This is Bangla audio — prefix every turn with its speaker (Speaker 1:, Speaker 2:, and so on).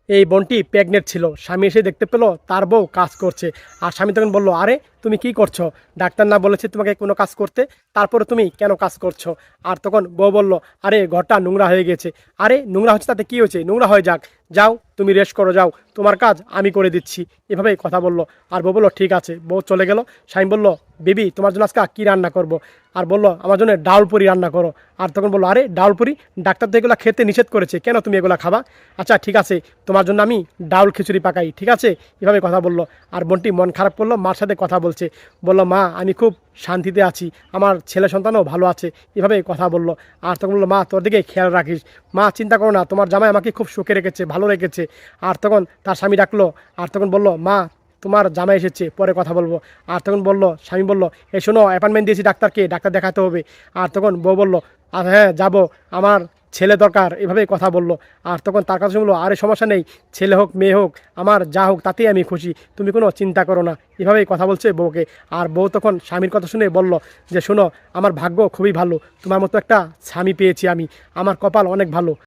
Speaker 1: এই বোনটি প্রেগনেন্ট ছিল। স্বামী এসে দেখতে পেল তার বউ কাজ করছে। আর স্বামী তখন বলল, আরে তুমি কি করছো? ডাক্তার না বলেছে তোমাকে কোনো কাজ করতে, তারপরে তুমি কেন কাজ করছো? আর তখন বউ বলল, আরে ঘরটা নোংরা হয়ে গেছে। আরে নোংরা হচ্ছে তাতে কি হয়েছে? নোংরা হয়ে যাক, যাও তুমি রেস্ট করো, যাও তোমার কাজ আমি করে দিচ্ছি। এভাবেই কথা বলল। আর বউ বললো ঠিক আছে। বউ চলে গেল। স্বামী বলল, বেবি তোমার জন্য আজকে কী রান্না করব? আর বলল, আমার জন্য ডাউল পুরি রান্না করো। আর তখন বললো, আরে ডাউল পুরি? ডাক্তার তো এগুলো খেতে নিষেধ করেছে, কেন তুমি এগুলো খাবা? আচ্ছা ঠিক আছে, তোমার জন্য আমি ডাউল খিচুড়ি পাকাই, ঠিক আছে? এভাবে কথা বলল। আর বোনটি মন খারাপ করলো, মার সাথে কথা বলছে। বলল, মা আমি খুব শান্তিতে আছি, আমার ছেলে সন্তানও ভালো আছে। এভাবে কথা বলল। আর তখন বললো, মা তোর দিকে খেয়াল রাখিস, মা চিন্তা করো না, তোমার জামাই আমাকে খুব সুখে রেখেছে, ভালো রেখেছে। আর তখন তার স্বামী ডাকলো। আর তখন বলল, মা তোমার জামাই এসেছে, পরে কথা বলবো। আর তখন বলল, স্বামী বলল, এই শোনো, অ্যাপয়েন্টমেন্ট দিয়েছি ডাক্তারকে, ডাক্তার দেখাতে হবে। আর তখন বউ বলল, আর হ্যাঁ যাবো, আমার ছেলে দরকার। এভাবেই কথা বলল। আর তখন তার কাছে বললো, আরে সমস্যা নেই, ছেলে হোক মেয়ে হোক, আমার যা হোক তাতেই আমি খুশি, তুমি কোনো চিন্তা করো না। এভাবেই কথা বলছে বউকে। আর বউ তখন স্বামীর কথা শুনে বলল যে, শোনো, আমার ভাগ্য খুবই ভালো, তোমার মতো একটা স্বামী পেয়েছি আমি, আমার কপাল অনেক ভালো।